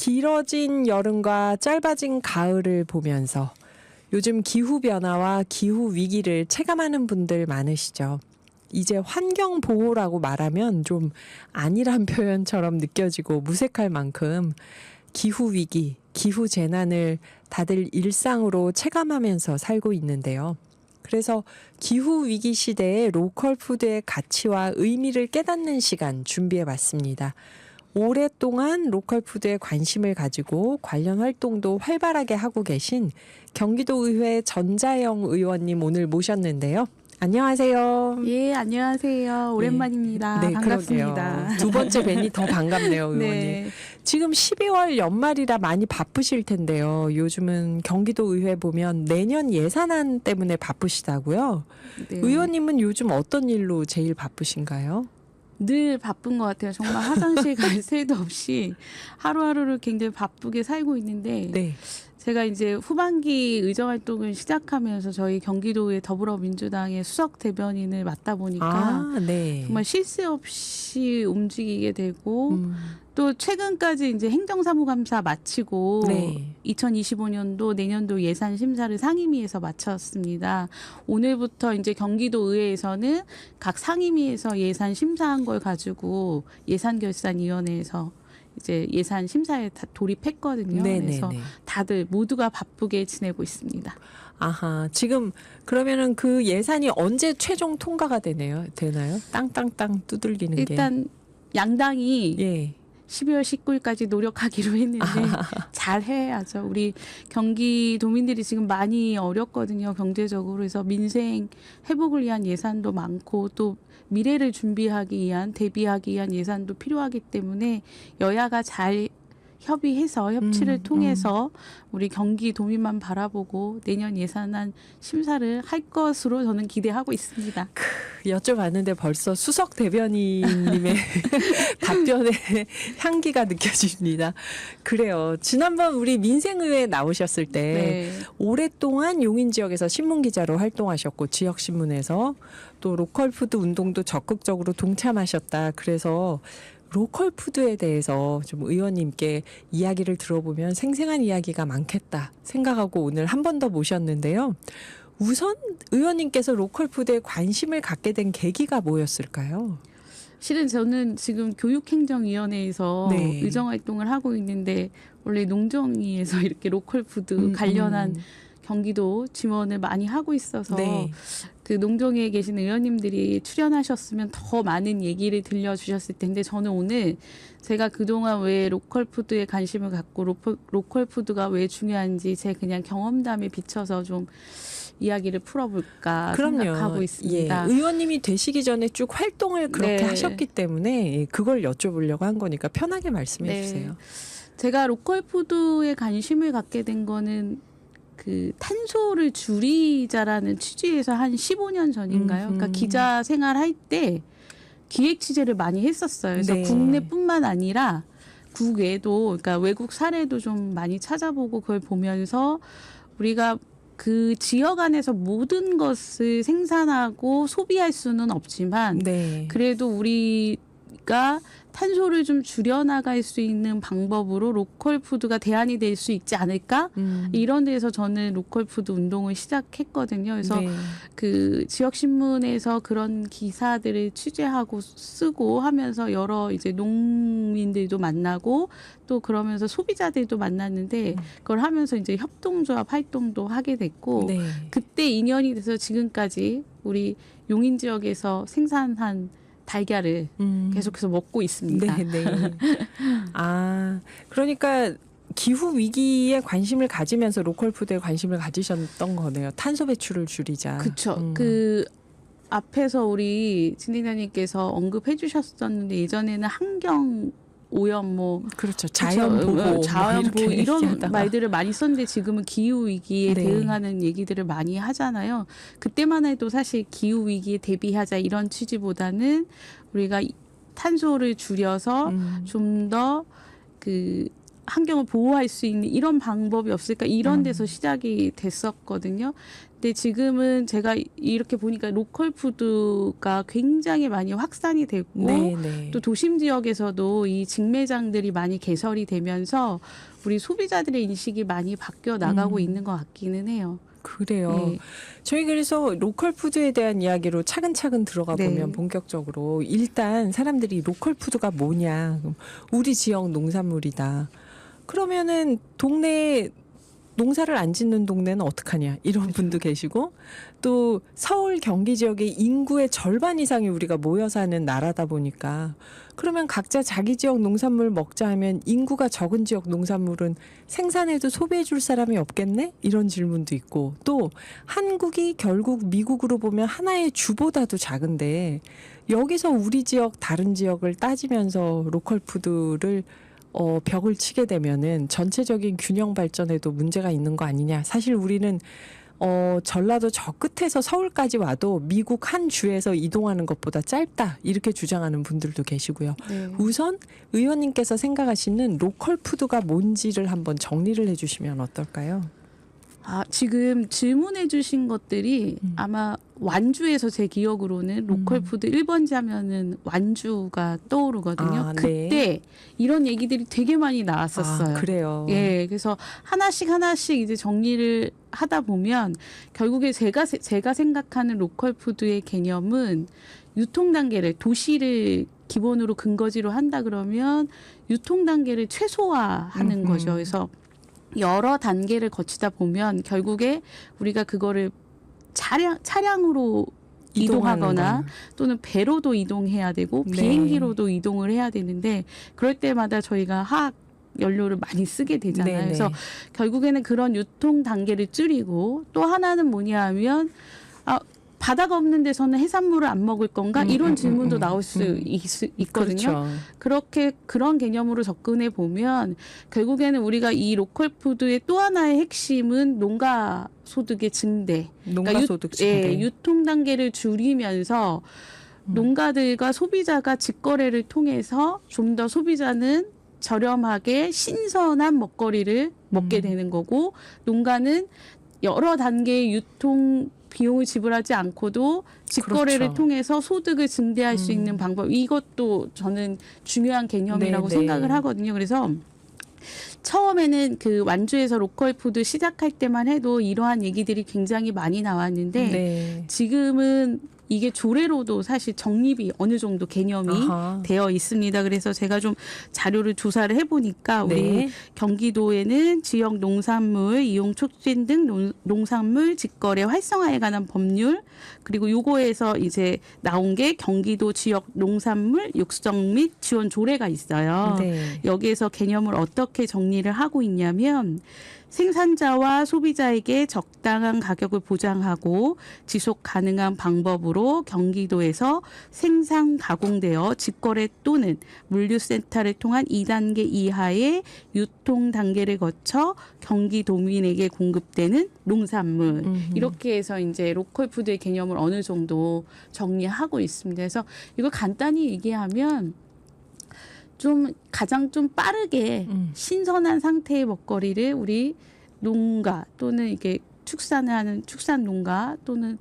길어진 여름과 짧아진 가을을 보면서 요즘 기후변화와 기후위기를 체감하는 분들 많으시죠. 이제 환경보호라고 말하면 좀 안일한 표현처럼 느껴지고 무색할 만큼 기후위기, 기후재난을 다들 일상으로 체감하면서 살고 있는데요. 그래서 기후위기 시대의 로컬푸드의 가치와 의미를 깨닫는 시간 준비해봤습니다. 오랫동안 로컬푸드에 관심을 가지고 관련 활동도 활발하게 하고 계신 경기도의회 전자영 의원님 오늘 모셨는데요. 안녕하세요. 예, 안녕하세요. 오랜만입니다. 네, 반갑습니다. 그러게요. 두 번째 뵈니 더 반갑네요, 의원님. 네. 지금 12월 연말이라 많이 바쁘실 텐데요. 요즘은 경기도의회 보면 내년 예산안 때문에 바쁘시다고요. 네. 의원님은 요즘 어떤 일로 제일 바쁘신가요? 늘 바쁜 것 같아요. 정말 화장실 갈 새도 없이 하루하루를 굉장히 바쁘게 살고 있는데 네. 제가 이제 후반기 의정활동을 시작하면서 저희 경기도의 더불어민주당의 수석 대변인을 맡다 보니까 네. 정말 쉴 새 없이 움직이게 되고 또 최근까지 이제 행정사무감사 마치고 네. 2025년도 내년도 예산 심사를 상임위에서 마쳤습니다. 오늘부터 이제 경기도의회에서는 각 상임위에서 예산 심사한 걸 가지고 예산결산위원회에서 이제 예산 심사에 다 돌입했거든요. 그래서 다들 모두가 바쁘게 지내고 있습니다. 아하, 지금 그러면은 그 예산이 언제 최종 통과가 되나요? 땅땅땅 두들기는 게. 일단 양당이 예. 12월 19일까지 노력하기로 했는데 잘 해야죠. 우리 경기도민들이 지금 많이 어렵거든요. 경제적으로. 그래서 민생 회복을 위한 예산도 많고 또 미래를 준비하기 위한 대비하기 위한 예산도 필요하기 때문에 여야가 잘 협의해서 협치를 통해서 우리 경기도민만 바라보고 내년 예산안 심사를 할 것으로 저는 기대하고 있습니다. 여쭤봤는데 벌써 수석 대변인님의 답변의 향기가 느껴집니다. 그래요. 지난번 우리 민생의회 나오셨을 때 오랫동안 용인 지역에서 신문기자로 활동하셨고 지역신문에서 또 로컬푸드 운동도 적극적으로 동참하셨다. 그래서 로컬푸드에 대해서 좀 의원님께 이야기를 들어보면 생생한 이야기가 많겠다 생각하고 오늘 한 번 더 모셨는데요. 우선 의원님께서 로컬푸드에 관심을 갖게 된 계기가 뭐였을까요? 실은 저는 지금 교육행정위원회에서 의정활동을 하고 있는데 원래 농정위에서 이렇게 로컬푸드 관련한 경기도 지원을 많이 하고 있어서 그 농정위에 계신 의원님들이 출연하셨으면 더 많은 얘기를 들려주셨을 텐데 저는 오늘 제가 그동안 왜 로컬푸드에 관심을 갖고 로컬푸드가 왜 중요한지 제 그냥 경험담에 비춰서 좀 이야기를 풀어볼까 생각하고 있습니다. 예, 의원님이 되시기 전에 쭉 활동을 그렇게 하셨기 때문에 그걸 여쭤보려고 한 거니까 편하게 말씀해 주세요. 제가 로컬푸드에 관심을 갖게 된 거는 그 탄소를 줄이자라는 취지에서 한 15년 전인가요? 그러니까 기자 생활할 때 기획 취재를 많이 했었어요. 그래서 국내뿐만 아니라 국외도, 그러니까 외국 사례도 좀 많이 찾아보고 그걸 보면서 우리가 그 지역 안에서 모든 것을 생산하고 소비할 수는 없지만 그래도 우리가 탄소를 좀 줄여나갈 수 있는 방법으로 로컬푸드가 대안이 될 수 있지 않을까? 이런 데에서 저는 로컬푸드 운동을 시작했거든요. 그래서 그 지역신문에서 그런 기사들을 취재하고 쓰고 하면서 여러 이제 농민들도 만나고 또 그러면서 소비자들도 만났는데 그걸 하면서 이제 협동조합 활동도 하게 됐고 그때 인연이 돼서 지금까지 우리 용인 지역에서 생산한 달걀을 계속해서 먹고 있습니다. 아, 그러니까 기후 위기에 관심을 가지면서 로컬푸드에 관심을 가지셨던 거네요. 탄소 배출을 줄이자. 그렇죠. 그 앞에서 우리 진행자님께서 언급해 주셨었는데 예전에는 환경 오염 그렇죠. 자연 보호 이런 말들을 많이 썼는데 지금은 기후 위기에 대응하는 얘기들을 많이 하잖아요. 그때만 해도 사실 기후 위기에 대비하자 이런 취지보다는 우리가 탄소를 줄여서 좀 더 그 환경을 보호할 수 있는 이런 방법이 없을까 이런 데서 시작이 됐었거든요. 근데 지금은 제가 이렇게 보니까 로컬 푸드가 굉장히 많이 확산이 됐고 네. 또 도심 지역에서도 이 직매장들이 많이 개설이 되면서 우리 소비자들의 인식이 많이 바뀌어 나가고 있는 것 같기는 해요. 그래요. 네. 저희 그래서 로컬 푸드에 대한 이야기로 차근차근 들어가 네. 보면 본격적으로 일단 사람들이 로컬 푸드가 뭐냐. 그럼 우리 지역 농산물이다. 그러면은 동네에 농사를 안 짓는 동네는 어떡하냐 이런 분도 계시고 또 서울 경기 지역의 인구의 절반 이상이 우리가 모여 사는 나라다 보니까 그러면 각자 자기 지역 농산물 먹자 하면 인구가 적은 지역 농산물은 생산해도 소비해 줄 사람이 없겠네? 이런 질문도 있고 또 한국이 결국 미국으로 보면 하나의 주보다도 작은데 여기서 우리 지역 다른 지역을 따지면서 로컬 푸드를 벽을 치게 되면은 전체적인 균형 발전에도 문제가 있는 거 아니냐. 사실 우리는 전라도 저 끝에서 서울까지 와도 미국 한 주에서 이동하는 것보다 짧다. 이렇게 주장하는 분들도 계시고요. 네. 우선 의원님께서 생각하시는 로컬 푸드가 뭔지를 한번 정리를 해주시면 어떨까요? 지금 질문해 주신 것들이 아마 완주에서 제 기억으로는 로컬푸드 1번지 하면은 완주가 떠오르거든요. 그때 네. 이런 얘기들이 되게 많이 나왔었어요. 그래요. 예, 그래서 하나씩 이제 정리를 하다 보면 결국에 제가 생각하는 로컬푸드의 개념은 유통 단계를 도시를 기본으로 근거지로 한다 그러면 유통 단계를 최소화하는 거죠. 그래서 여러 단계를 거치다 보면 결국에 우리가 그거를 차량으로 이동하거나 또는 배로도 이동해야 되고 네. 비행기로도 이동을 해야 되는데 그럴 때마다 저희가 화학 연료를 많이 쓰게 되잖아요. 네네. 그래서 결국에는 그런 유통 단계를 줄이고 또 하나는 뭐냐 하면 바다가 없는 데서는 해산물을 안 먹을 건가? 이런 질문도 나올 수 있거든요. 그렇죠. 그런 개념으로 접근해 보면 결국에는 우리가 이 로컬 푸드의 또 하나의 핵심은 농가 소득의 증대. 농가 소득 증대. 유통 단계를 줄이면서 농가들과 소비자가 직거래를 통해서 좀 더 소비자는 저렴하게 신선한 먹거리를 먹게 되는 거고 농가는 여러 단계의 유통 비용을 지불하지 않고도 직거래를 그렇죠. 통해서 소득을 증대할 수 있는 방법. 이것도 저는 중요한 개념이라고 네네. 생각을 하거든요. 그래서 처음에는 그 완주에서 로컬 푸드 시작할 때만 해도 이러한 얘기들이 굉장히 많이 나왔는데 네. 지금은 이게 조례로도 사실 정립이 어느 정도 개념이 되어 있습니다. 그래서 제가 좀 자료를 조사를 해보니까 우리 네. 경기도에는 지역 농산물 이용 촉진 등 농산물 직거래 활성화에 관한 법률 그리고 요거에서 이제 나온 게 경기도 지역 농산물 육성 및 지원 조례가 있어요. 네. 여기에서 개념을 어떻게 정리를 하고 있냐면 생산자와 소비자에게 적당한 가격을 보장하고 지속 가능한 방법으로 경기도에서 생산 가공되어 직거래 또는 물류센터를 통한 2단계 이하의 유통 단계를 거쳐 경기도민에게 공급되는 농산물 이렇게 해서 이제 로컬 푸드의 개념을 어느 정도 정리하고 있습니다. 그래서 이걸 간단히 얘기하면 가장 빠르게 신선한 상태의 먹거리를 우리 농가 또는 이게 축산을 하는 축산 농가 또는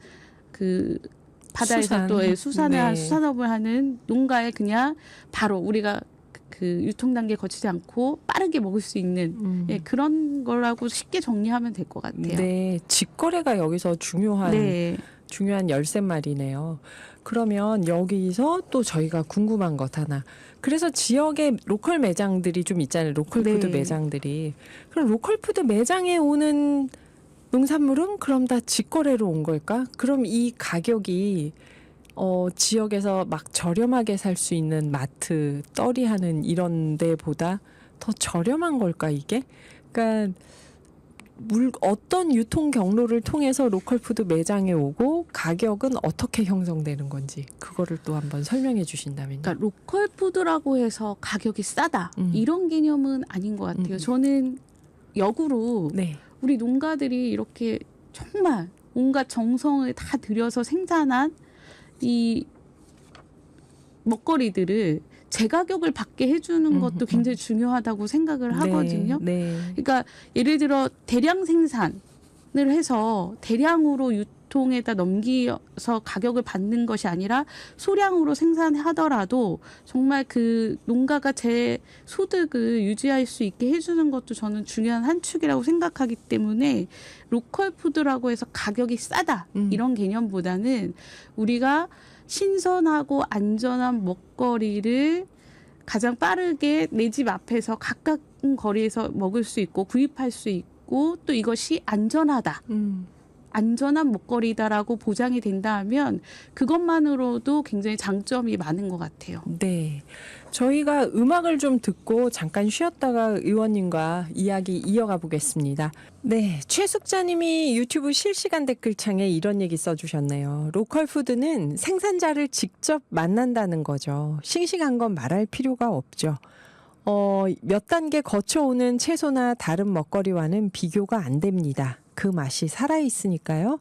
그 바다에서 또 수산을 하는 수산업을 하는 농가에 그냥 바로 우리가 그 유통 단계 거치지 않고 빠르게 먹을 수 있는 그런 거라고 쉽게 정리하면 될 것 같아요. 네, 직거래가 여기서 중요한 열쇠말이네요. 그러면 여기서 또 저희가 궁금한 것 하나. 그래서 지역에 로컬 매장들이 좀 있잖아요. 로컬 푸드 매장들이. 그럼 로컬 푸드 매장에 오는 농산물은 그럼 다 직거래로 온 걸까? 그럼 이 가격이 지역에서 막 저렴하게 살 수 있는 마트, 떨이하는 이런 데보다 더 저렴한 걸까 이게? 그러니까 어떤 유통 경로를 통해서 로컬푸드 매장에 오고 가격은 어떻게 형성되는 건지 그거를 또 한번 설명해 주신다면요. 그러니까 로컬푸드라고 해서 가격이 싸다 이런 개념은 아닌 것 같아요. 저는 역으로 우리 농가들이 이렇게 정말 온갖 정성을 다 들여서 생산한 이 먹거리들을 제 가격을 받게 해주는 것도 굉장히 중요하다고 생각을 하거든요. 그러니까 예를 들어 대량 생산 해서 대량으로 유통에다 넘겨서 가격을 받는 것이 아니라 소량으로 생산하더라도 정말 그 농가가 제 소득을 유지할 수 있게 해주는 것도 저는 중요한 한 축이라고 생각하기 때문에 로컬 푸드라고 해서 가격이 싸다 이런 개념보다는 우리가 신선하고 안전한 먹거리를 가장 빠르게 내 집 앞에서 가까운 거리에서 먹을 수 있고 구입할 수 있고 또 이것이 안전하다. 안전한 먹거리다라고 보장이 된다 하면 그것만으로도 굉장히 장점이 많은 것 같아요. 네. 저희가 음악을 좀 듣고 잠깐 쉬었다가 의원님과 이야기 이어가 보겠습니다. 네. 최숙자님이 유튜브 실시간 댓글창에 이런 얘기 써주셨네요. 로컬 푸드는 생산자를 직접 만난다는 거죠. 싱싱한 건 말할 필요가 없죠. 몇 단계 거쳐오는 채소나 다른 먹거리와는 비교가 안 됩니다. 그 맛이 살아있으니까요.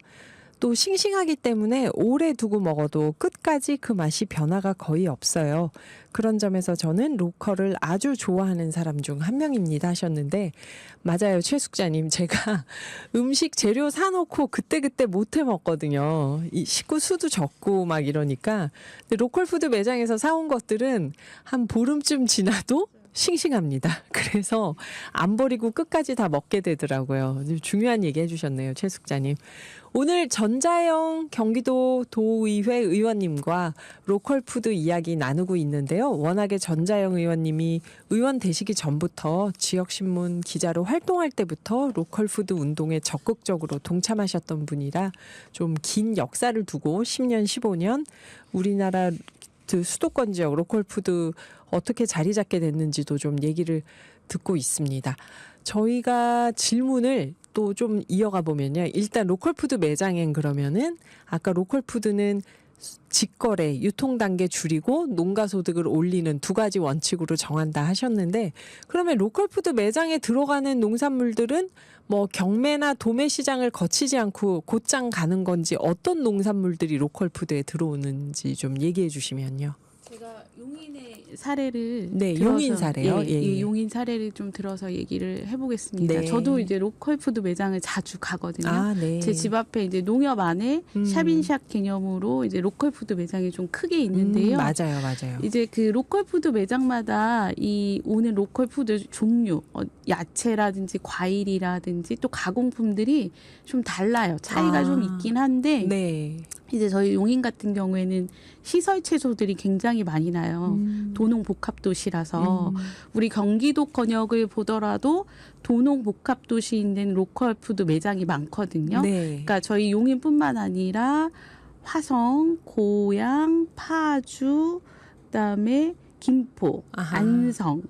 또 싱싱하기 때문에 오래 두고 먹어도 끝까지 그 맛이 변화가 거의 없어요. 그런 점에서 저는 로컬을 아주 좋아하는 사람 중 한 명입니다 하셨는데 맞아요. 최숙자님. 제가 음식 재료 사놓고 그때그때 못해 먹거든요. 이 식구 수도 적고 막 이러니까. 근데 로컬 푸드 매장에서 사온 것들은 한 보름쯤 지나도 싱싱합니다. 그래서 안 버리고 끝까지 다 먹게 되더라고요. 중요한 얘기 해주셨네요. 최숙자님. 오늘 전자영 경기도 도의회 의원님과 로컬 푸드 이야기 나누고 있는데요. 워낙에 전자영 의원님이 의원 되시기 전부터 지역신문 기자로 활동할 때부터 로컬 푸드 운동에 적극적으로 동참하셨던 분이라 좀 긴 역사를 두고 10년, 15년 우리나라 그 수도권 지역 로컬 푸드 어떻게 자리 잡게 됐는지도 좀 얘기를 듣고 있습니다. 저희가 질문을 또 좀 이어가 보면요. 일단 로컬 푸드 매장엔 그러면은 아까 로컬 푸드는 직거래, 유통 단계 줄이고 농가 소득을 올리는 두 가지 원칙으로 정한다 하셨는데 그러면 로컬 푸드 매장에 들어가는 농산물들은 뭐 경매나 도매 시장을 거치지 않고 곧장 가는 건지 어떤 농산물들이 로컬 푸드에 들어오는지 좀 얘기해 주시면요. 제가 용인의 사례를 네, 들어서, 용인 사례요. 예. 용인 사례를 좀 들어서 얘기를 해보겠습니다. 네. 저도 이제 로컬 푸드 매장을 자주 가거든요. 아, 네. 제 집 앞에 이제 농협 안에 샵인샵 개념으로 이제 로컬 푸드 매장이 좀 크게 있는데요. 맞아요. 이제 그 로컬 푸드 매장마다 이 오는 로컬 푸드 종류, 야채라든지 과일이라든지 또 가공품들이 좀 달라요. 차이가 좀 있긴 한데 네. 이제 저희 용인 같은 경우에는 시설 채소들이 굉장히 많이 나요. 도농 복합 도시라서 우리 경기도 권역을 보더라도 도농 복합 도시에 있는 로컬 푸드 매장이 많거든요. 네. 그러니까 저희 용인뿐만 아니라 화성, 고양, 파주, 그다음에 김포, 아하. 안성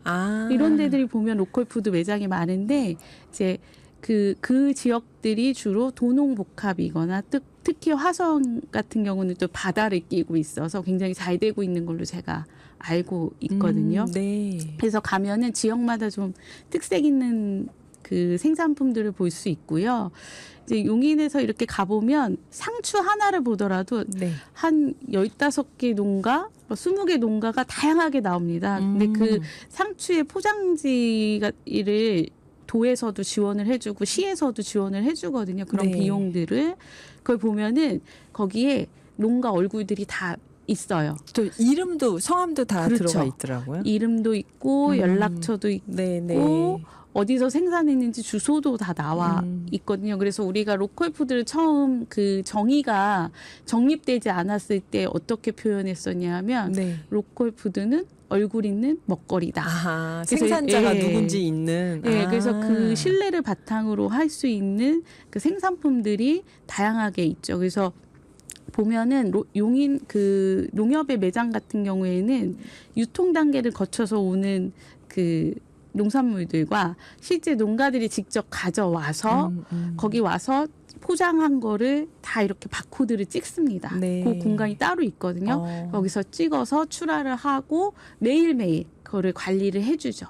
이런 데들이 보면 로컬 푸드 매장이 많은데 이제 그 지역들이 주로 도농복합이거나 특히 화성 같은 경우는 또 바다를 끼고 있어서 굉장히 잘 되고 있는 걸로 제가 알고 있거든요. 네. 그래서 가면은 지역마다 좀 특색 있는 그 생산품들을 볼 수 있고요. 이제 용인에서 이렇게 가보면 상추 하나를 보더라도 네. 한 15개 농가, 20개 농가가 다양하게 나옵니다. 근데 그 상추의 포장지를 도에서도 지원을 해주고 시에서도 지원을 해주거든요. 그런 네. 비용들을. 그걸 보면은 거기에 농가 얼굴들이 다 있어요. 또 이름도 성함도 다 그렇죠. 들어가 있더라고요. 이름도 있고 연락처도 있고 네. 어디서 생산했는지 주소도 다 나와 있거든요. 그래서 우리가 로컬 푸드를 처음 그 정의가 정립되지 않았을 때 어떻게 표현했었냐 하면 네. 로컬 푸드는 얼굴 있는 먹거리다. 아하, 그래서 생산자가 예. 누군지 있는. 네, 그래서 그 신뢰를 바탕으로 할 수 있는 그 생산품들이 다양하게 있죠. 그래서 보면은 용인 그 농협의 매장 같은 경우에는 유통 단계를 거쳐서 오는 그 농산물들과 실제 농가들이 직접 가져와서 거기 와서 포장한 거를 다 이렇게 바코드를 찍습니다. 네. 그 공간이 따로 있거든요. 거기서 찍어서 출하를 하고 매일매일 그거를 관리를 해주죠.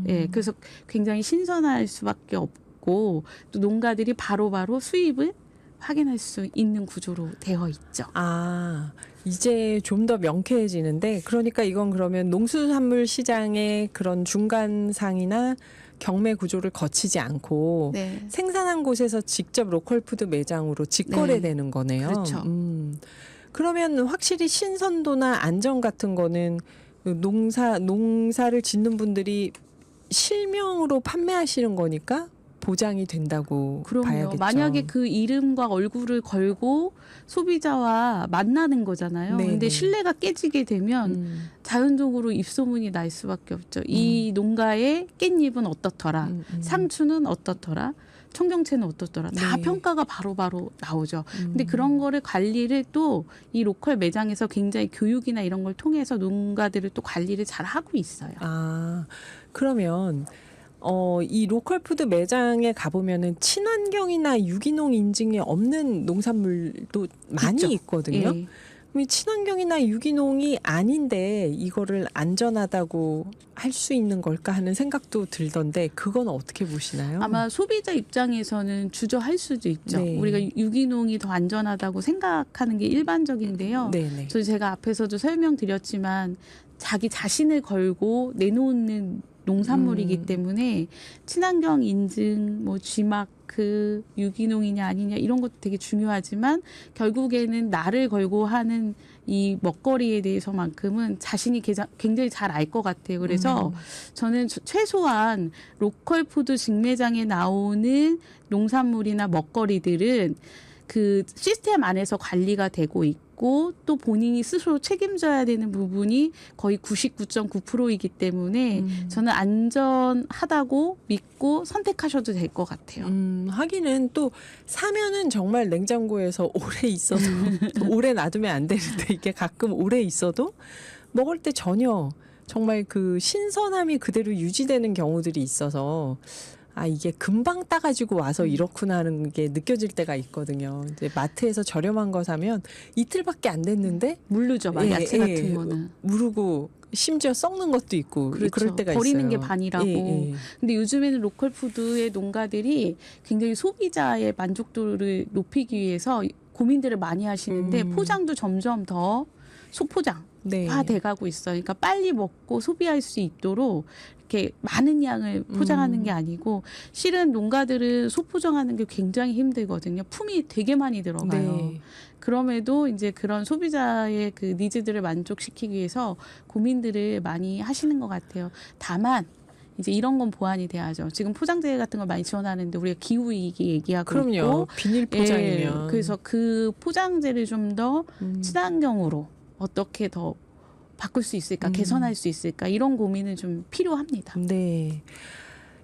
예, 그래서 굉장히 신선할 수밖에 없고 또 농가들이 바로바로 수입을 확인할 수 있는 구조로 되어 있죠. 아, 이제 좀 더 명쾌해지는데 그러니까 이건 그러면 농수산물 시장의 그런 중간상이나 경매 구조를 거치지 않고 네. 생산한 곳에서 직접 로컬푸드 매장으로 직거래되는 거네요. 그렇죠. 그러면 확실히 신선도나 안전 같은 거는 농사를 짓는 분들이 실명으로 판매하시는 거니까 보장이 된다고 그럼요. 봐야겠죠. 만약에 그 이름과 얼굴을 걸고 소비자와 만나는 거잖아요. 네네. 근데 신뢰가 깨지게 되면 자연적으로 입소문이 날 수밖에 없죠. 이 농가의 깻잎은 어떻더라. 상추는 어떻더라. 청경채는 어떻더라. 다 네. 평가가 바로바로 나오죠. 근데 그런 거를 관리를 또 이 로컬 매장에서 굉장히 교육이나 이런 걸 통해서 농가들을 또 관리를 잘 하고 있어요. 아, 그러면 이 로컬푸드 매장에 가보면은 친환경이나 유기농 인증이 없는 농산물도 많이 있죠. 있거든요. 예. 그럼 이 친환경이나 유기농이 아닌데 이거를 안전하다고 할 수 있는 걸까 하는 생각도 들던데 그건 어떻게 보시나요? 아마 소비자 입장에서는 주저할 수도 있죠. 네. 우리가 유기농이 더 안전하다고 생각하는 게 일반적인데요. 네네. 그래서 제가 앞에서도 설명드렸지만 자기 자신을 걸고 내놓는 농산물이기 때문에 친환경 인증, 뭐 G마크, 유기농이냐 아니냐 이런 것도 되게 중요하지만 결국에는 나를 걸고 하는 이 먹거리에 대해서만큼은 자신이 굉장히 잘 알 것 같아요. 그래서 저는 최소한 로컬 푸드 직매장에 나오는 농산물이나 먹거리들은 그 시스템 안에서 관리가 되고 있고 또 본인이 스스로 책임져야 되는 부분이 거의 99.9%이기 때문에 저는 안전하다고 믿고 선택하셔도 될 것 같아요. 하기는 또 사면은 정말 냉장고에서 오래 있어도 오래 놔두면 안 되는데 이게 가끔 오래 있어도 먹을 때 전혀 정말 그 신선함이 그대로 유지되는 경우들이 있어서 아, 이게 금방 따가지고 와서 이렇구나 하는 게 느껴질 때가 있거든요. 이제 마트에서 저렴한 거 사면 이틀밖에 안 됐는데 물르죠, 막 예, 야채 예, 같은 거는. 무르고 심지어 썩는 것도 있고 그렇죠. 그럴 때가 버리는 있어요. 게 반이라고. 예, 예. 근데 요즘에는 로컬 푸드의 농가들이 굉장히 소비자의 만족도를 높이기 위해서 고민들을 많이 하시는데 포장도 점점 더 소포장. 네. 돼가고 있어요. 그러니까 빨리 먹고 소비할 수 있도록 이렇게 많은 양을 포장하는 게 아니고 실은 농가들은 소포장하는 게 굉장히 힘들거든요. 품이 되게 많이 들어가요. 네. 그럼에도 이제 그런 소비자의 그 니즈들을 만족시키기 위해서 고민들을 많이 하시는 것 같아요. 다만 이제 이런 건 보완이 돼야죠. 지금 포장재 같은 걸 많이 지원하는데 우리가 기후 위기 얘기하고 그럼요. 있고, 비닐 포장이면. 예, 그래서 그 포장재를 좀 더 친환경으로 어떻게 더 바꿀 수 있을까, 개선할 수 있을까 이런 고민은 좀 필요합니다. 네.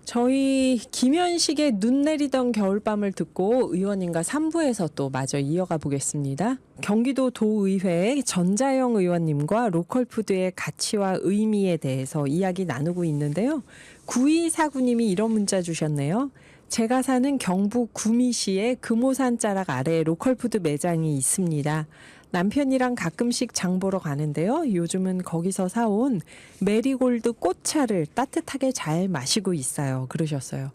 저희 김현식의 눈 내리던 겨울밤을 듣고 의원님과 3부에서 또 마저 이어가 보겠습니다. 경기도 도의회 전자영 의원님과 로컬푸드의 가치와 의미에 대해서 이야기 나누고 있는데요. 9249님이 이런 문자 주셨네요. 제가 사는 경북 구미시에 금오산 자락 아래 로컬푸드 매장이 있습니다. 남편이랑 가끔씩 장 보러 가는데요. 요즘은 거기서 사온 메리골드 꽃차를 따뜻하게 잘 마시고 있어요. 그러셨어요.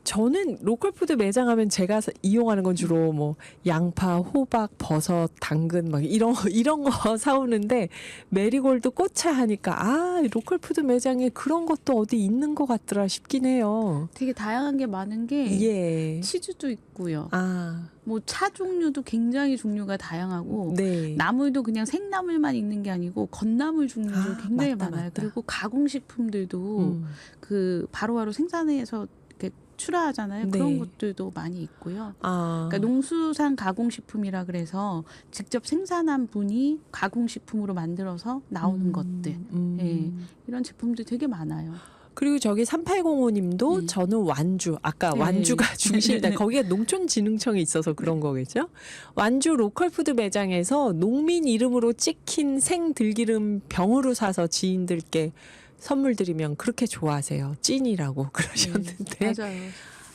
저는 로컬푸드 매장 하면 제가 이용하는 건 주로 뭐 양파, 호박, 버섯, 당근 막 이런 거 사오는데 메리골드 꽃차 하니까 아, 로컬푸드 매장에 그런 것도 어디 있는 것 같더라 싶긴 해요. 되게 다양한 게 많은 게 예. 치즈도 있고요. 아, 뭐 차 종류도 굉장히 종류가 다양하고 네. 나물도 그냥 생나물만 있는 게 아니고 건나물 종류도 아, 굉장히 맞다, 많아요. 맞다. 그리고 가공식품들도 그 바로바로 생산해서 이렇게 출하하잖아요. 네. 그런 것들도 많이 있고요. 아, 그러니까 농수산 가공식품이라 그래서 직접 생산한 분이 가공식품으로 만들어서 나오는 것들. 예, 이런 제품들 되게 많아요. 그리고 저기 3805님도 저는 완주, 아까 네. 완주가 중실대 거기가 농촌진흥청이 있어서 그런 거겠죠? 완주 로컬푸드 매장에서 농민 이름으로 찍힌 생들기름 병으로 사서 지인들께 선물 드리면 그렇게 좋아하세요. 찐이라고 그러셨는데. 맞아요.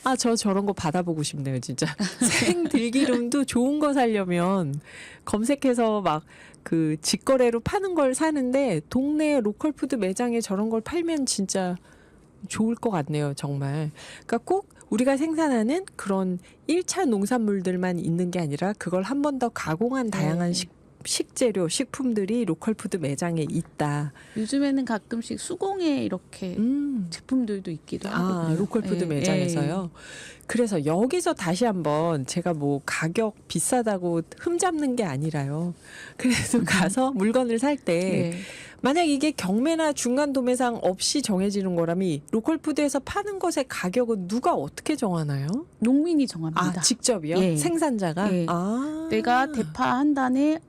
아, 저 저런 거 받아보고 싶네요, 진짜. 생들기름도 좋은 거 사려면 검색해서 막 그 직거래로 파는 걸 사는데 동네 로컬푸드 매장에 저런 걸 팔면 진짜 좋을 것 같네요, 정말. 그러니까 꼭 우리가 생산하는 그런 1차 농산물들만 있는 게 아니라 그걸 한 번 더 가공한 다양한 식재료, 식품들이 로컬푸드 매장에 있다. 요즘에는 가끔씩 수공예 이렇게 제품들도 있기도 하거든요. 로컬푸드 예, 매장에서요. 그래서 여기서 다시 한번 제가 뭐 가격 비싸다고 흠잡는 게 아니라요. 그래도 가서 물건을 살 때 네. 만약 이게 경매나 중간 도매상 없이 정해지는 거라면 로컬푸드에서 파는 것의 가격은 누가 어떻게 정하나요? 농민이 정합니다. 아, 직접이요? 예. 생산자가? 예. 아. 내가 대파 한 단에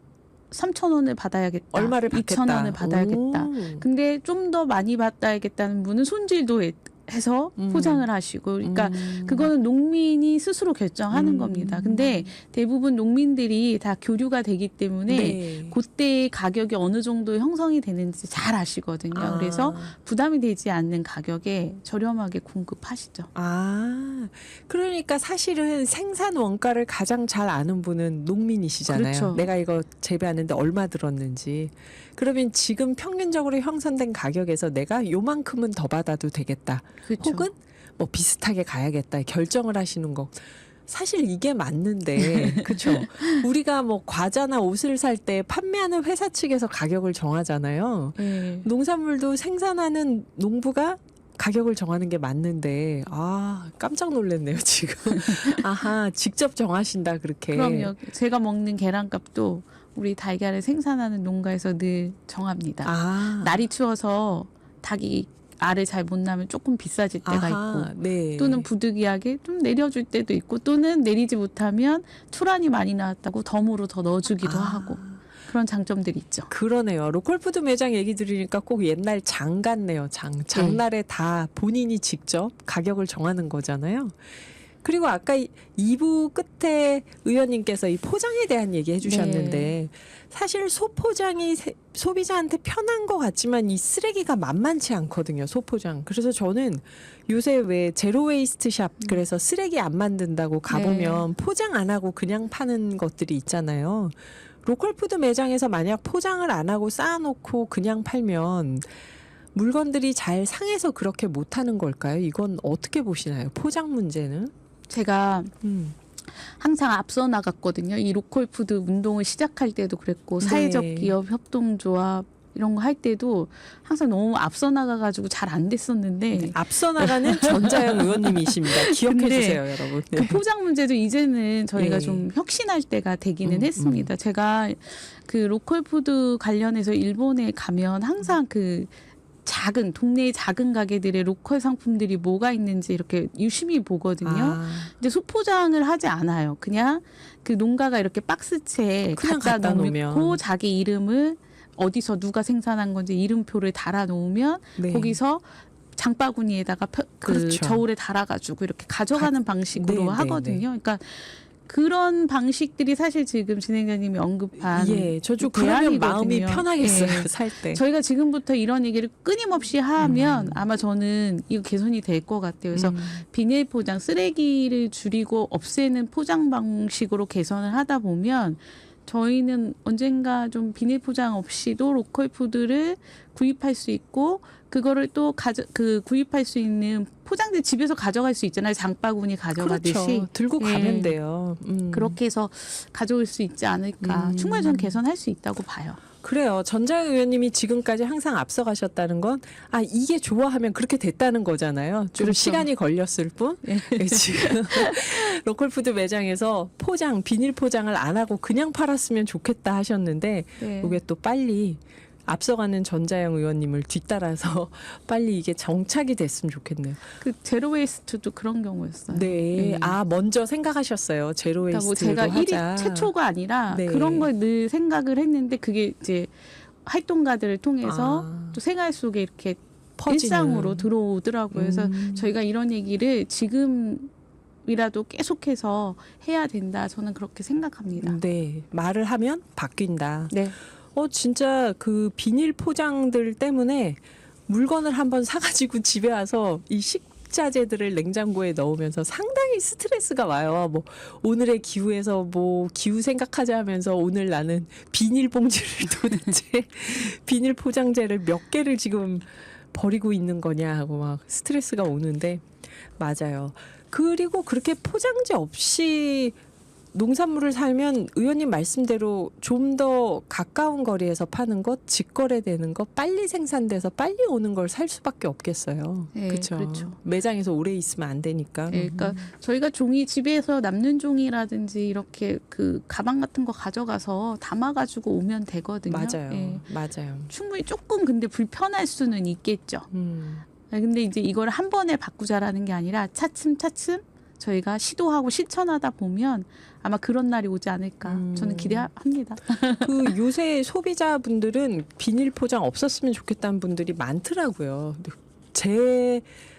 3,000원을 받아야겠다. 얼마를 받겠다. 2,000원을 받아야겠다. 근데 좀 더 많이 받아야겠다는 분은 손질도 해서 포장을 하시고, 그러니까 그거는 농민이 스스로 결정하는 겁니다. 근데 대부분 농민들이 다 교류가 되기 때문에 네. 그때의 가격이 어느 정도 형성이 되는지 잘 아시거든요. 아. 그래서 부담이 되지 않는 가격에 저렴하게 공급하시죠. 아, 그러니까 사실은 생산 원가를 가장 잘 아는 분은 농민이시잖아요. 그렇죠. 내가 이거 재배하는데 얼마 들었는지. 그러면 지금 평균적으로 형성된 가격에서 내가 요만큼은 더 받아도 되겠다. 그렇죠. 혹은 뭐 비슷하게 가야겠다. 결정을 하시는 거. 사실 이게 맞는데, 그렇죠? 우리가 뭐 과자나 옷을 살 때 판매하는 회사 측에서 가격을 정하잖아요. 네. 농산물도 생산하는 농부가 가격을 정하는 게 맞는데, 아, 깜짝 놀랐네요, 지금. 아하, 직접 정하신다, 그렇게. 그럼요. 제가 먹는 계란값도 우리 달걀을 생산하는 농가에서 늘 정합니다. 아. 날이 추워서 닭이 알을 잘 못 낳으면 조금 비싸질 때가 아하, 있고, 네. 또는 부득이하게 좀 내려줄 때도 있고, 또는 내리지 못하면 투란이 많이 나왔다고 덤으로 더 넣어주기도 하고, 그런 장점들이 있죠. 그러네요. 로컬푸드 매장 얘기 들으니까 꼭 옛날 장 같네요. 장날에 다 본인이 직접 가격을 정하는 거잖아요. 그리고 아까 2부 끝에 의원님께서 이 포장에 대한 얘기 해주셨는데 사실 소포장이 소비자한테 편한 것 같지만 이 쓰레기가 만만치 않거든요. 소포장. 그래서 저는 요새 왜 제로웨이스트 샵 그래서 쓰레기 안 만든다고 가보면 포장 안 하고 그냥 파는 것들이 있잖아요. 로컬푸드 매장에서 만약 포장을 안 하고 쌓아놓고 그냥 팔면 물건들이 잘 상해서 그렇게 못하는 걸까요? 이건 어떻게 보시나요? 포장 문제는? 제가 항상 앞서 나갔거든요. 이 로컬푸드 운동을 시작할 때도 그랬고, 사회적 기업 협동조합 이런 거 할 때도 항상 너무 앞서 나가가지고 잘 안 됐었는데, 앞서 나가는 전자영 의원님이십니다. 기억해 주세요, 여러분. 네. 그 포장 문제도 이제는 저희가 예. 좀 혁신할 때가 되기는 했습니다. 제가 그 로컬푸드 관련해서 일본에 가면 항상 그 작은 동네의 작은 가게들의 로컬 상품들이 뭐가 있는지 이렇게 유심히 보거든요. 근데 소포장을 하지 않아요. 그냥 그 농가가 이렇게 박스채에 그냥 갖다 놓으면. 놓고 자기 이름을 어디서 누가 생산한 건지 이름표를 달아 놓으면 네. 거기서 장바구니에다가 그렇죠. 저울에 달아가지고 이렇게 가져가는 방식으로 네, 하거든요. 네, 네. 그러니까 그런 방식들이 사실 지금 진행자님이 언급한 예, 저도 그러면 마음이 대안이거든요. 편하겠어요. 예. 살 때. 저희가 지금부터 이런 얘기를 끊임없이 하면 아마 저는 이거 개선이 될 것 같아요. 그래서 비닐 포장, 쓰레기를 줄이고 없애는 포장 방식으로 개선을 하다 보면 저희는 언젠가 좀 비닐 포장 없이도 로컬 푸드를 구입할 수 있고 그거를 또 구입할 수 있는 포장재 집에서 가져갈 수 있잖아요. 장바구니 가져가듯이. 그렇죠. 들고 예. 가면 돼요. 그렇게 해서 가져올 수 있지 않을까. 충분히 저는 개선할 수 있다고 봐요. 그래요. 전자영 의원님이 지금까지 항상 앞서가셨다는 건 이게 좋아하면 그렇게 됐다는 거잖아요. 좀 그렇죠. 시간이 걸렸을 뿐. 예. 네, 지금 로컬푸드 매장에서 비닐 포장을 안 하고 그냥 팔았으면 좋겠다 하셨는데 네. 이게 또 빨리 앞서가는 전자영 의원님을 뒤따라서 빨리 이게 정착이 됐으면 좋겠네요. 그 제로 웨이스트도 그런 경우였어요. 네. 예. 먼저 생각하셨어요. 제로 그러니까 뭐 웨이스트로 제가 하자. 1위 최초가 아니라 네. 그런 걸 늘 생각을 했는데 그게 이제 활동가들을 통해서 또 생활 속에 이렇게 퍼지는. 일상으로 들어오더라고요. 그래서 저희가 이런 얘기를 지금이라도 계속해서 해야 된다. 저는 그렇게 생각합니다. 네. 말을 하면 바뀐다. 네. 진짜 그 비닐 포장들 때문에 물건을 한번 사가지고 집에 와서 이 식자재들을 냉장고에 넣으면서 상당히 스트레스가 와요. 뭐 오늘의 기후에서 뭐 기후 생각하자 하면서 오늘 나는 비닐 봉지를 도대체 비닐 포장재를 몇 개를 지금 버리고 있는 거냐 하고 막 스트레스가 오는데 맞아요. 그리고 그렇게 포장재 없이 농산물을 사면 의원님 말씀대로 좀 더 가까운 거리에서 파는 것, 직거래되는 것, 빨리 생산돼서 빨리 오는 걸 살 수밖에 없겠어요. 네, 그쵸? 그렇죠. 매장에서 오래 있으면 안 되니까. 네, 그러니까 저희가 종이 집에서 남는 종이라든지 이렇게 그 가방 같은 거 가져가서 담아가지고 오면 되거든요. 맞아요. 예. 맞아요. 충분히 조금 근데 불편할 수는 있겠죠. 근데 이제 이걸 한 번에 바꾸자라는 게 아니라 차츰차츰 저희가 시도하고 실천하다 보면 아마 그런 날이 오지 않을까 저는 기대합니다. 그 요새 소비자분들은 비닐 포장 없었으면 좋겠다는 분들이 많더라고요.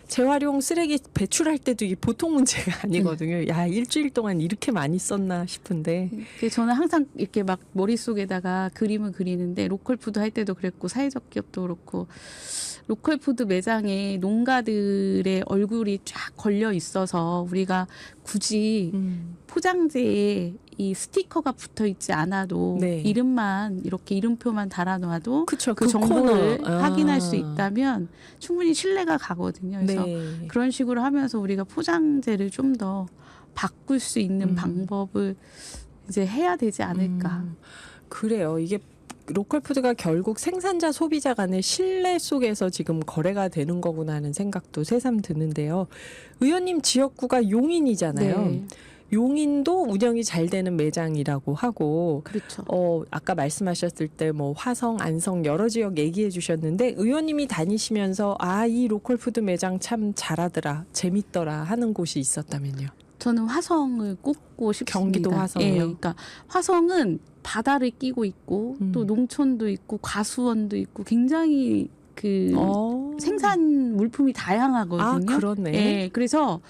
재활용 쓰레기 배출할 때도 이게 보통 문제가 아니거든요. 야, 일주일 동안 이렇게 많이 썼나 싶은데. 저는 항상 이렇게 막 머릿속에다가 그림을 그리는데 로컬푸드 할 때도 그랬고 사회적 기업도 그렇고 로컬푸드 매장에 농가들의 얼굴이 쫙 걸려 있어서 우리가 굳이 포장재에 이 스티커가 붙어 있지 않아도 네. 이름만 이렇게 이름표만 달아놔도 그쵸, 그 정보를 코너. 확인할 수 있다면 충분히 신뢰가 가거든요. 그래서 네. 그런 식으로 하면서 우리가 포장재를 좀 더 바꿀 수 있는 방법을 이제 해야 되지 않을까. 그래요. 이게 로컬푸드가 결국 생산자 소비자 간의 신뢰 속에서 지금 거래가 되는 거구나 하는 생각도 새삼 드는데요. 의원님 지역구가 용인이잖아요. 네. 용인도 운영이 잘 되는 매장이라고 하고 그렇죠. 아까 말씀하셨을 때 뭐 화성, 안성 여러 지역 얘기해 주셨는데 의원님이 다니시면서 이 로컬푸드 매장 참 잘하더라, 재밌더라 하는 곳이 있었다면요. 저는 화성을 꼽고 싶습니다. 경기도 화성이요? 예, 그러니까 화성은 바다를 끼고 있고 또 농촌도 있고 과수원도 있고 굉장히 그 생산 물품이 다양하거든요. 그러네. 예, 그래서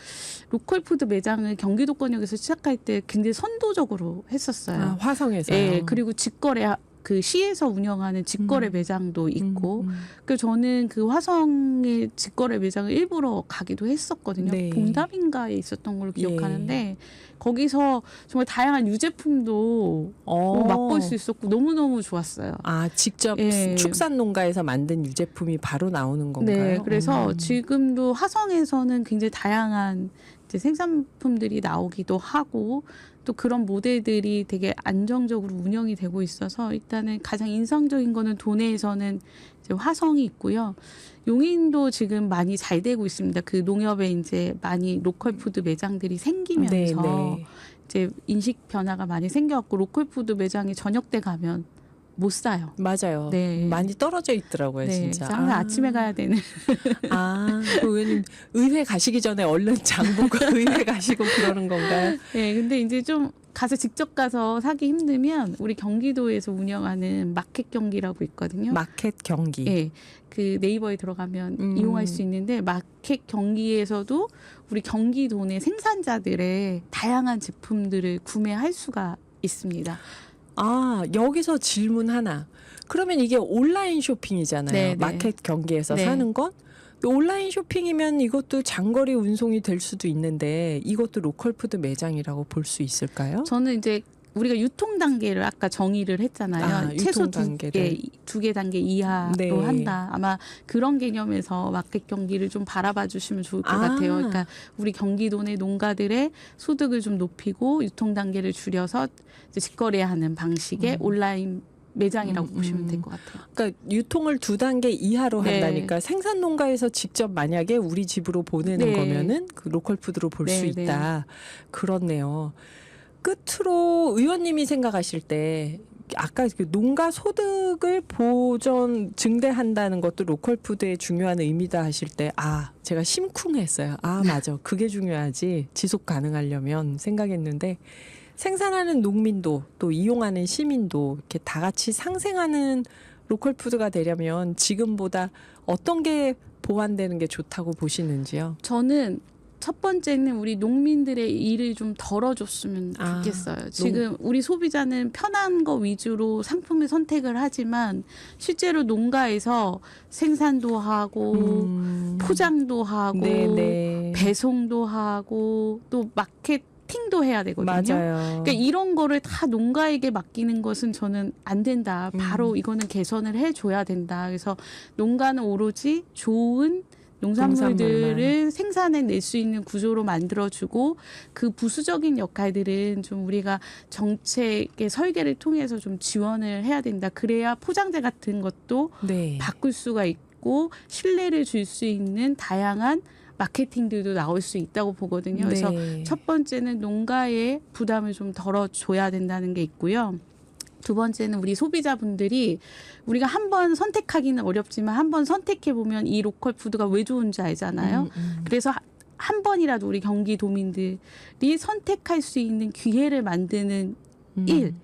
로컬푸드 매장을 경기도권역에서 시작할 때 굉장히 선도적으로 했었어요. 화성에서요. 예, 그리고 직거래 그 시에서 운영하는 직거래 매장도 있고, 그래서 저는 그 화성의 직거래 매장을 일부러 가기도 했었거든요. 네. 봉담인가에 있었던 걸로 기억하는데 거기서 정말 다양한 유제품도 맛볼 수 있었고 너무너무 좋았어요. 직접 예. 축산 농가에서 만든 유제품이 바로 나오는 건가요? 네, 그래서 지금도 화성에서는 굉장히 다양한 이제 생산품들이 나오기도 하고 또 그런 모델들이 되게 안정적으로 운영이 되고 있어서 일단은 가장 인상적인 거는 도내에서는 이제 화성이 있고요. 용인도 지금 많이 잘 되고 있습니다. 그 농협에 이제 많이 로컬푸드 매장들이 생기면서 네. 이제 인식 변화가 많이 생겨갖고 로컬푸드 매장에 저녁 때 가면 못 사요. 맞아요. 네. 많이 떨어져 있더라고요, 네, 진짜. 항상 아침에 가야 되는. 그 의원님 의회 가시기 전에 얼른 장 보고 의회 가시고 그러는 건가요? 네, 근데 이제 좀 가서 직접 가서 사기 힘들면 우리 경기도에서 운영하는 마켓 경기라고 있거든요. 마켓 경기. 네, 그 네이버에 들어가면 이용할 수 있는데 마켓 경기에서도 우리 경기도 내 생산자들의 다양한 제품들을 구매할 수가 있습니다. 여기서 질문 하나. 그러면 이게 온라인 쇼핑이잖아요. 네, 네. 마켓 경기에서 네. 사는 건. 온라인 쇼핑이면 이것도 장거리 운송이 될 수도 있는데 이것도 로컬푸드 매장이라고 볼 수 있을까요? 저는 이제 우리가 유통 단계를 아까 정의를 했잖아요. 최소 유통 단계를. 두 개 단계 이하로 네. 한다. 아마 그런 개념에서 마켓 경기를 좀 바라봐 주시면 좋을 것 같아요. 그러니까 우리 경기도 내 농가들의 소득을 좀 높이고 유통 단계를 줄여서 이제 직거래하는 방식의 온라인 매장이라고 보시면 될 것 같아요. 그러니까 유통을 2단계 이하로 네. 한다니까 생산 농가에서 직접 만약에 우리 집으로 보내는 네. 거면은 그 로컬푸드로 볼 수 네, 있다. 그렇네요. 끝으로 의원님이 생각하실 때 아까 그 농가 소득을 증대한다는 것도 로컬푸드의 중요한 의미다 하실 때 제가 심쿵했어요. 맞아. 그게 중요하지. 지속 가능하려면 생각했는데 생산하는 농민도 또 이용하는 시민도 이렇게 다 같이 상생하는 로컬푸드가 되려면 지금보다 어떤 게 보완되는 게 좋다고 보시는지요? 저는 첫 번째는 우리 농민들의 일을 좀 덜어줬으면 좋겠어요. 지금 우리 소비자는 편한 거 위주로 상품을 선택을 하지만 실제로 농가에서 생산도 하고 포장도 하고 네네. 배송도 하고 또 마케팅도 해야 되거든요. 맞아요. 그러니까 이런 거를 다 농가에게 맡기는 것은 저는 안 된다. 바로 이거는 개선을 해줘야 된다. 그래서 농가는 오로지 좋은 농산물들을 생산해낼 수 있는 구조로 만들어주고 그 부수적인 역할들은 좀 우리가 정책의 설계를 통해서 좀 지원을 해야 된다. 그래야 포장재 같은 것도 네. 바꿀 수가 있고 신뢰를 줄 수 있는 다양한 마케팅들도 나올 수 있다고 보거든요. 그래서 네. 첫 번째는 농가의 부담을 좀 덜어줘야 된다는 게 있고요. 두 번째는 우리 소비자분들이 우리가 한 번 선택하기는 어렵지만 한 번 선택해 보면 이 로컬 푸드가 왜 좋은지 알잖아요. 그래서 한 번이라도 우리 경기도민들이 선택할 수 있는 기회를 만드는 일,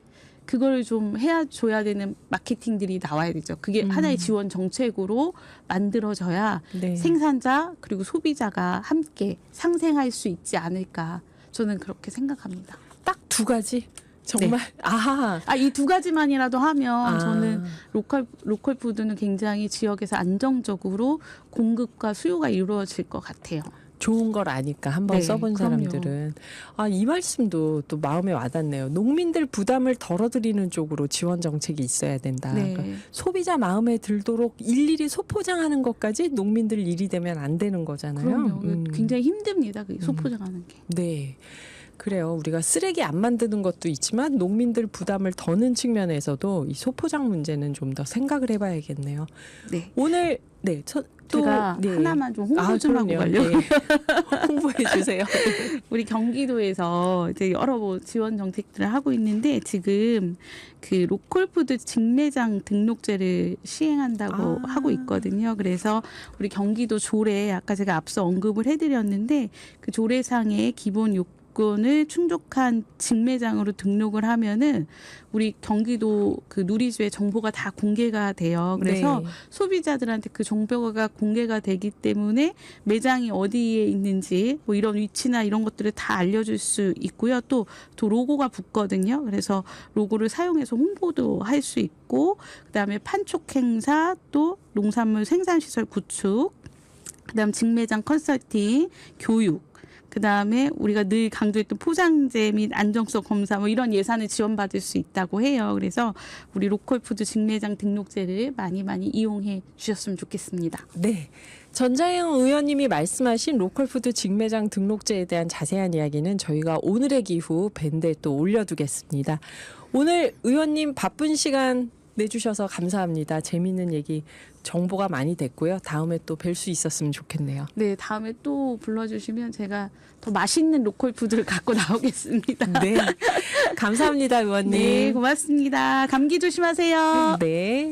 그걸 좀 줘야 되는 마케팅들이 나와야 되죠. 그게 하나의 지원 정책으로 만들어져야 네. 생산자 그리고 소비자가 함께 상생할 수 있지 않을까. 저는 그렇게 생각합니다. 딱 두 가지. 정말 아하. 이 두 가지만이라도 하면 아. 저는 로컬 푸드는 굉장히 지역에서 안정적으로 공급과 수요가 이루어질 것 같아요. 좋은 걸 아니까 한번 네, 써본 그럼요. 사람들은 이 말씀도 또 마음에 와닿네요. 농민들 부담을 덜어드리는 쪽으로 지원 정책이 있어야 된다. 네. 그러니까 소비자 마음에 들도록 일일이 소포장하는 것까지 농민들 일이 되면 안 되는 거잖아요. 그럼요. 굉장히 힘듭니다. 그 소포장하는 게. 네. 그래요. 우리가 쓰레기 안 만드는 것도 있지만 농민들 부담을 더는 측면에서도 이 소포장 문제는 좀 더 생각을 해봐야겠네요. 네. 오늘 또 제가 하나만 좀 홍보 좀 하고 그럼요. 가려고. 네. 홍보해 주세요. 우리 경기도에서 이제 여러 지원 정책들을 하고 있는데 지금 그 로컬푸드 직매장 등록제를 시행한다고 하고 있거든요. 그래서 우리 경기도 조례 아까 제가 앞서 언급을 해드렸는데 그 조례상의 기본 요건을 충족한 직매장으로 등록을 하면은 우리 경기도 그 누리주의 정보가 다 공개가 돼요. 그래서 네. 소비자들한테 그 정보가 공개가 되기 때문에 매장이 어디에 있는지 뭐 이런 위치나 이런 것들을 다 알려줄 수 있고요. 또 로고가 붙거든요. 그래서 로고를 사용해서 홍보도 할 수 있고 그다음에 판촉 행사 또 농산물 생산시설 구축 그다음 직매장 컨설팅 교육 그다음에 우리가 늘 강조했던 포장재 및 안정성 검사 뭐 이런 예산을 지원받을 수 있다고 해요. 그래서 우리 로컬푸드 직매장 등록제를 많이 이용해 주셨으면 좋겠습니다. 네. 전자영 의원님이 말씀하신 로컬푸드 직매장 등록제에 대한 자세한 이야기는 저희가 오늘의 기후 밴드에 또 올려두겠습니다. 오늘 의원님 바쁜 시간 내주셔서 감사합니다. 재미있는 얘기 정보가 많이 됐고요. 다음에 또 뵐 수 있었으면 좋겠네요. 네, 다음에 또 불러주시면 제가 더 맛있는 로컬푸드를 갖고 나오겠습니다. 네. 감사합니다, 의원님. 네, 고맙습니다. 감기 조심하세요. 네.